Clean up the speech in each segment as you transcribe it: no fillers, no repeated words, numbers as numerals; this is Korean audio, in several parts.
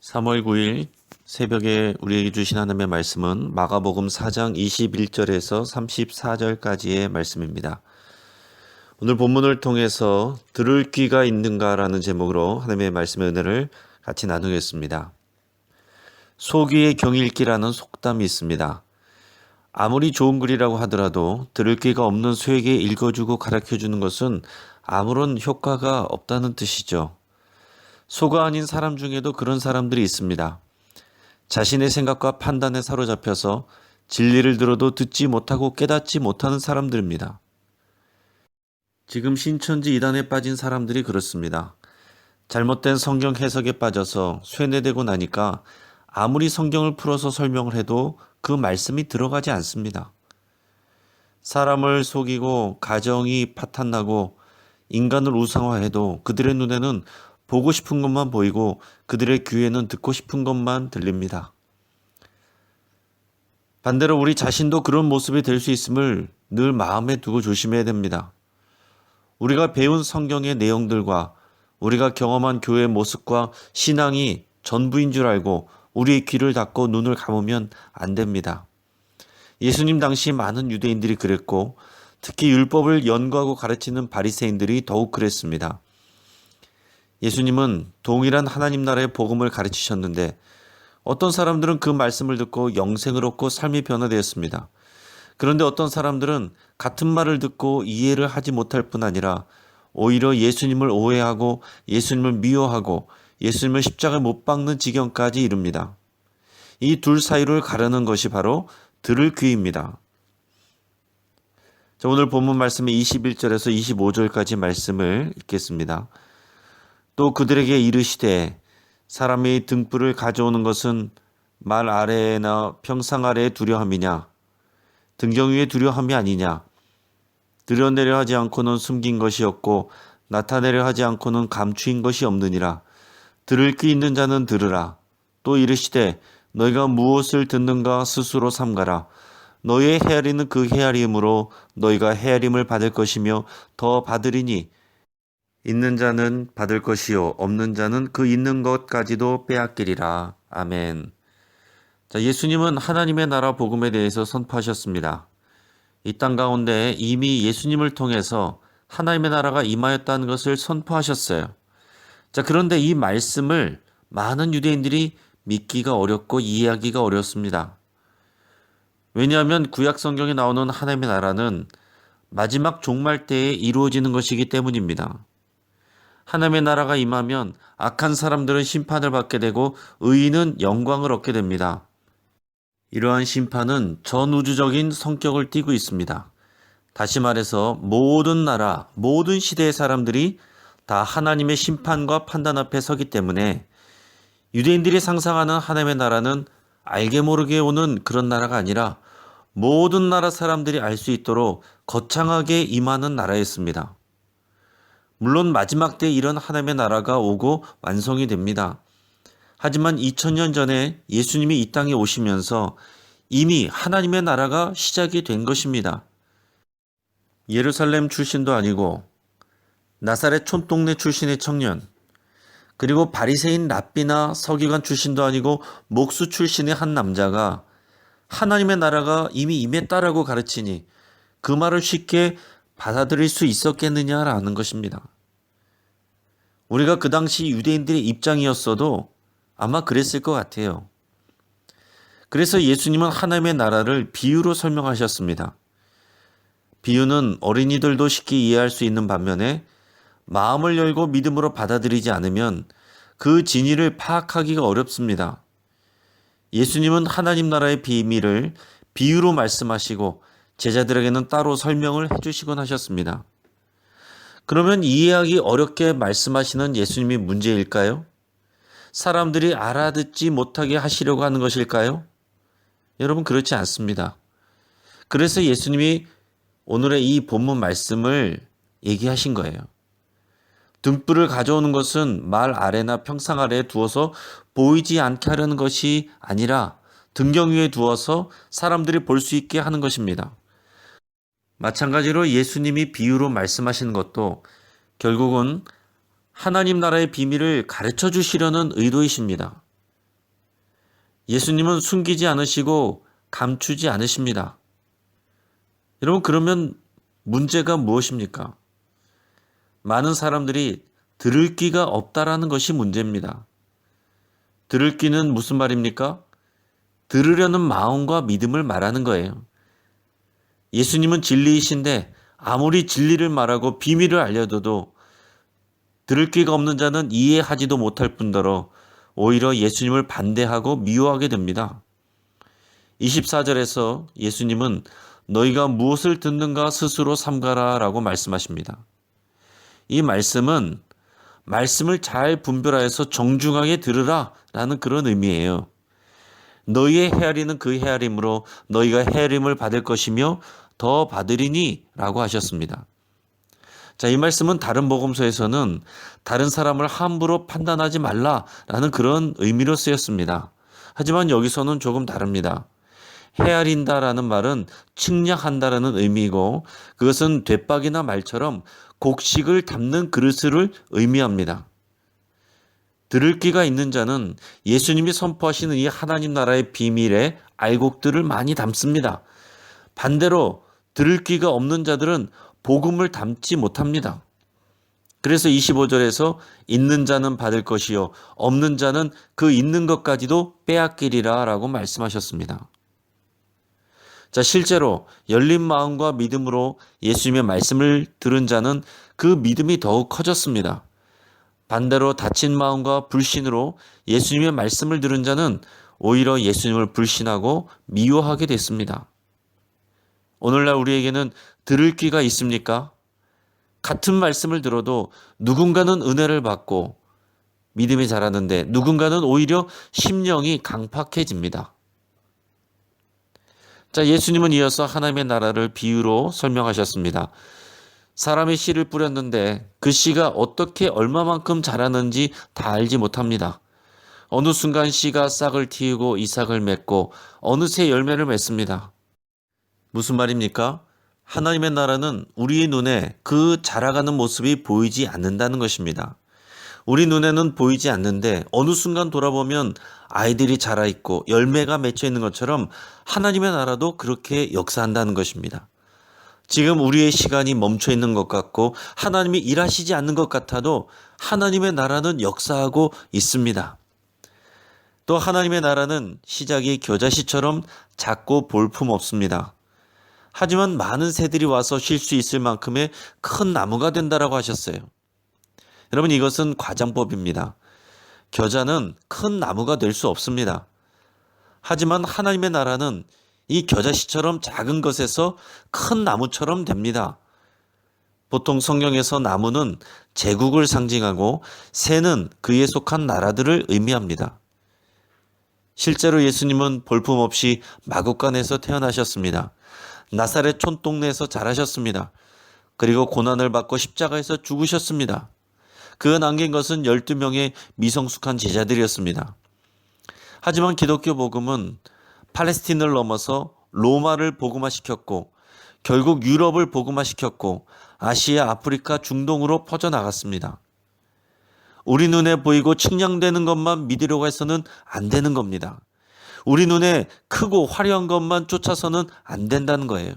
3월 9일 새벽에 우리에게 주신 하나님의 말씀은 마가복음 4장 21절에서 34절까지의 말씀입니다. 오늘 본문을 통해서 들을 귀가 있는가라는 제목으로 하나님의 말씀의 은혜를 같이 나누겠습니다. 소귀의 경읽기라는 속담이 있습니다. 아무리 좋은 글이라고 하더라도 들을 귀가 없는 소에게 읽어주고 가르쳐주는 것은 아무런 효과가 없다는 뜻이죠. 소가 아닌 사람 중에도 그런 사람들이 있습니다. 자신의 생각과 판단에 사로잡혀서 진리를 들어도 듣지 못하고 깨닫지 못하는 사람들입니다. 지금 신천지 이단에 빠진 사람들이 그렇습니다. 잘못된 성경 해석에 빠져서 쇠뇌되고 나니까 아무리 성경을 풀어서 설명을 해도 그 말씀이 들어가지 않습니다. 사람을 속이고 가정이 파탄나고 인간을 우상화해도 그들의 눈에는 보고 싶은 것만 보이고 그들의 귀에는 듣고 싶은 것만 들립니다. 반대로 우리 자신도 그런 모습이 될 수 있음을 늘 마음에 두고 조심해야 됩니다. 우리가 배운 성경의 내용들과 우리가 경험한 교회의 모습과 신앙이 전부인 줄 알고 우리의 귀를 닫고 눈을 감으면 안 됩니다. 예수님 당시 많은 유대인들이 그랬고 특히 율법을 연구하고 가르치는 바리새인들이 더욱 그랬습니다. 예수님은 동일한 하나님 나라의 복음을 가르치셨는데 어떤 사람들은 그 말씀을 듣고 영생을 얻고 삶이 변화되었습니다. 그런데 어떤 사람들은 같은 말을 듣고 이해를 하지 못할 뿐 아니라 오히려 예수님을 오해하고 예수님을 미워하고 예수님을 십자가에 못 박는 지경까지 이릅니다. 이 둘 사이를 가르는 것이 바로 들을 귀입니다. 오늘 본문 말씀의 21절에서 25절까지 말씀을 읽겠습니다. 또 그들에게 이르시되 사람이 등불을 가져오는 것은 말 아래나 평상 아래의 두려움이냐 등경 위의 두려움이 아니냐 드러내려 하지 않고는 숨긴 것이 없고 나타내려 하지 않고는 감추인 것이 없느니라. 들을 귀 있는 자는 들으라. 또 이르시되 너희가 무엇을 듣는가 스스로 삼가라. 너희의 헤아리는 그 헤아림으로 너희가 헤아림을 받을 것이며 더 받으리니 있는 자는 받을 것이요 없는 자는 그 있는 것까지도 빼앗기리라. 아멘. 예수님은 하나님의 나라 복음에 대해서 선포하셨습니다. 이 땅 가운데 이미 예수님을 통해서 하나님의 나라가 임하였다는 것을 선포하셨어요. 그런데 이 말씀을 많은 유대인들이 믿기가 어렵고 이해하기가 어렵습니다. 왜냐하면 구약 성경에 나오는 하나님의 나라는 마지막 종말 때에 이루어지는 것이기 때문입니다. 하나님의 나라가 임하면 악한 사람들은 심판을 받게 되고 의인은 영광을 얻게 됩니다. 이러한 심판은 전우주적인 성격을 띠고 있습니다. 다시 말해서 모든 나라, 모든 시대의 사람들이 다 하나님의 심판과 판단 앞에 서기 때문에 유대인들이 상상하는 하나님의 나라는 알게 모르게 오는 그런 나라가 아니라 모든 나라 사람들이 알 수 있도록 거창하게 임하는 나라였습니다. 물론 마지막 때 이런 하나님의 나라가 오고 완성이 됩니다. 하지만 2000년 전에 예수님이 이 땅에 오시면서 이미 하나님의 나라가 시작이 된 것입니다. 예루살렘 출신도 아니고 나사렛 촌동네 출신의 청년, 그리고 바리새인 랍비나 서기관 출신도 아니고 목수 출신의 한 남자가 하나님의 나라가 이미 임했다라고 가르치니 그 말을 쉽게 받아들일 수 있었겠느냐라는 것입니다. 우리가 그 당시 유대인들의 입장이었어도 아마 그랬을 것 같아요. 그래서 예수님은 하나님의 나라를 비유로 설명하셨습니다. 비유는 어린이들도 쉽게 이해할 수 있는 반면에 마음을 열고 믿음으로 받아들이지 않으면 그 진리를 파악하기가 어렵습니다. 예수님은 하나님 나라의 비밀을 비유로 말씀하시고 제자들에게는 따로 설명을 해주시곤 하셨습니다. 그러면 이해하기 어렵게 말씀하시는 예수님이 문제일까요? 사람들이 알아듣지 못하게 하시려고 하는 것일까요? 여러분, 그렇지 않습니다. 그래서 예수님이 오늘의 이 본문 말씀을 얘기하신 거예요. 등불을 가져오는 것은 말 아래나 평상 아래에 두어서 보이지 않게 하려는 것이 아니라 등경 위에 두어서 사람들이 볼 수 있게 하는 것입니다. 마찬가지로 예수님이 비유로 말씀하시는 것도 결국은 하나님 나라의 비밀을 가르쳐 주시려는 의도이십니다. 예수님은 숨기지 않으시고 감추지 않으십니다. 여러분, 그러면 문제가 무엇입니까? 많은 사람들이 들을 귀가 없다라는 것이 문제입니다. 들을 귀는 무슨 말입니까? 들으려는 마음과 믿음을 말하는 거예요. 예수님은 진리이신데 아무리 진리를 말하고 비밀을 알려줘도 들을 귀가 없는 자는 이해하지도 못할 뿐더러 오히려 예수님을 반대하고 미워하게 됩니다. 24절에서 예수님은 너희가 무엇을 듣는가 스스로 삼가라 라고 말씀하십니다. 이 말씀은 말씀을 잘 분별하여서 정중하게 들으라 라는 그런 의미예요. 너희의 헤아리는 그 헤아림으로 너희가 헤아림을 받을 것이며 더 받으리니 라고 하셨습니다. 자, 이 말씀은 다른 복음서에서는 다른 사람을 함부로 판단하지 말라라는 그런 의미로 쓰였습니다. 하지만 여기서는 조금 다릅니다. 헤아린다라는 말은 측량한다라는 의미이고 그것은 되박이나 말처럼 곡식을 담는 그릇을 의미합니다. 들을 귀가 있는 자는 예수님이 선포하시는 이 하나님 나라의 비밀에 알곡들을 많이 담습니다. 반대로 들을 귀가 없는 자들은 복음을 담지 못합니다. 그래서 25절에서 있는 자는 받을 것이요 없는 자는 그 있는 것까지도 빼앗기리라 라고 말씀하셨습니다. 자, 실제로 열린 마음과 믿음으로 예수님의 말씀을 들은 자는 그 믿음이 더욱 커졌습니다. 반대로 닫힌 마음과 불신으로 예수님의 말씀을 들은 자는 오히려 예수님을 불신하고 미워하게 됐습니다. 오늘날 우리에게는 들을 귀가 있습니까? 같은 말씀을 들어도 누군가는 은혜를 받고 믿음이 자라는데 누군가는 오히려 심령이 강팍해집니다. 자, 예수님은 이어서 하나님의 나라를 비유로 설명하셨습니다. 사람이 씨를 뿌렸는데 그 씨가 어떻게 얼마만큼 자라는지 다 알지 못합니다. 어느 순간 씨가 싹을 틔우고 이삭을 맺고 어느새 열매를 맺습니다. 무슨 말입니까? 하나님의 나라는 우리의 눈에 그 자라가는 모습이 보이지 않는다는 것입니다. 우리 눈에는 보이지 않는데 어느 순간 돌아보면 아이들이 자라있고 열매가 맺혀 있는 것처럼 하나님의 나라도 그렇게 역사한다는 것입니다. 지금 우리의 시간이 멈춰 있는 것 같고 하나님이 일하시지 않는 것 같아도 하나님의 나라는 역사하고 있습니다. 또 하나님의 나라는 시작이 겨자씨처럼 작고 볼품 없습니다. 하지만 많은 새들이 와서 쉴 수 있을 만큼의 큰 나무가 된다라고 하셨어요. 여러분, 이것은 과장법입니다. 겨자는 큰 나무가 될 수 없습니다. 하지만 하나님의 나라는 이 겨자씨처럼 작은 것에서 큰 나무처럼 됩니다. 보통 성경에서 나무는 제국을 상징하고 새는 그에 속한 나라들을 의미합니다. 실제로 예수님은 볼품없이 마구간에서 태어나셨습니다. 나사렛 촌동네에서 자라셨습니다. 그리고 고난을 받고 십자가에서 죽으셨습니다. 그가 남긴 것은 12명의 미성숙한 제자들이었습니다. 하지만 기독교 복음은 팔레스틴을 넘어서 로마를 복음화시켰고 결국 유럽을 복음화시켰고 아시아, 아프리카, 중동으로 퍼져나갔습니다. 우리 눈에 보이고 측량되는 것만 믿으려고 해서는 안 되는 겁니다. 우리 눈에 크고 화려한 것만 쫓아서는 안 된다는 거예요.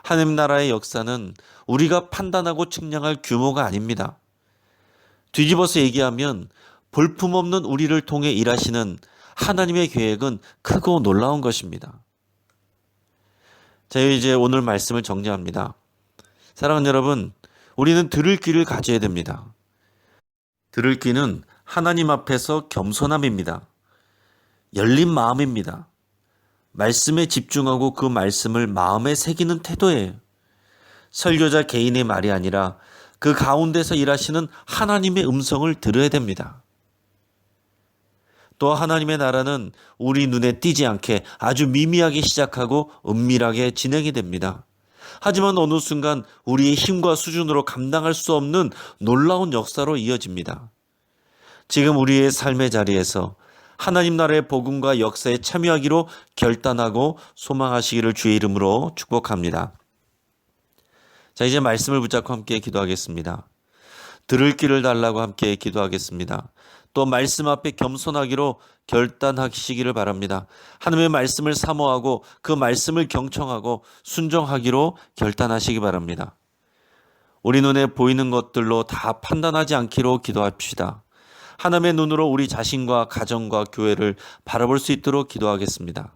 하나님 나라의 역사는 우리가 판단하고 측량할 규모가 아닙니다. 뒤집어서 얘기하면 볼품없는 우리를 통해 일하시는 하나님의 계획은 크고 놀라운 것입니다. 자, 이제 오늘 말씀을 정리합니다. 사랑하는 여러분, 우리는 들을 귀를 가져야 됩니다. 들을 귀는 하나님 앞에서 겸손함입니다. 열린 마음입니다. 말씀에 집중하고 그 말씀을 마음에 새기는 태도예요. 설교자 개인의 말이 아니라 그 가운데서 일하시는 하나님의 음성을 들어야 됩니다. 또 하나님의 나라는 우리 눈에 띄지 않게 아주 미미하게 시작하고 은밀하게 진행이 됩니다. 하지만 어느 순간 우리의 힘과 수준으로 감당할 수 없는 놀라운 역사로 이어집니다. 지금 우리의 삶의 자리에서 하나님 나라의 복음과 역사에 참여하기로 결단하고 소망하시기를 주의 이름으로 축복합니다. 자, 이제 말씀을 붙잡고 함께 기도하겠습니다. 들을 귀를 달라고 함께 기도하겠습니다. 또 말씀 앞에 겸손하기로 결단하시기를 바랍니다. 하나님의 말씀을 사모하고 그 말씀을 경청하고 순종하기로 결단하시기 바랍니다. 우리 눈에 보이는 것들로 다 판단하지 않기로 기도합시다. 하나님의 눈으로 우리 자신과 가정과 교회를 바라볼 수 있도록 기도하겠습니다.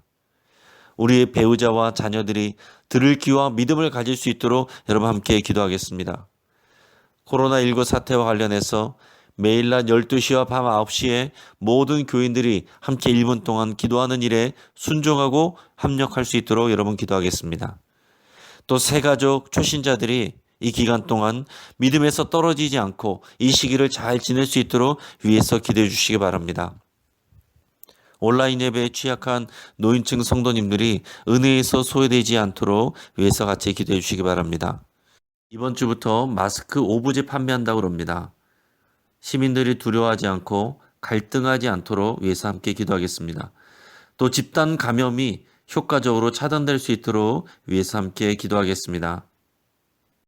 우리의 배우자와 자녀들이 들을 귀와 믿음을 가질 수 있도록 여러분 함께 기도하겠습니다. 코로나19 사태와 관련해서 매일 낮 12시와 밤 9시에 모든 교인들이 함께 1분 동안 기도하는 일에 순종하고 합력할 수 있도록 여러분 기도하겠습니다. 또 새가족 초신자들이 이 기간 동안 믿음에서 떨어지지 않고 이 시기를 잘 지낼 수 있도록 위에서 기도해 주시기 바랍니다. 온라인 예배에 취약한 노인층 성도님들이 은혜에서 소외되지 않도록 위에서 같이 기도해 주시기 바랍니다. 이번 주부터 마스크 오부제 판매한다고 합니다. 시민들이 두려워하지 않고 갈등하지 않도록 위해서 함께 기도하겠습니다. 또 집단 감염이 효과적으로 차단될 수 있도록 위해서 함께 기도하겠습니다.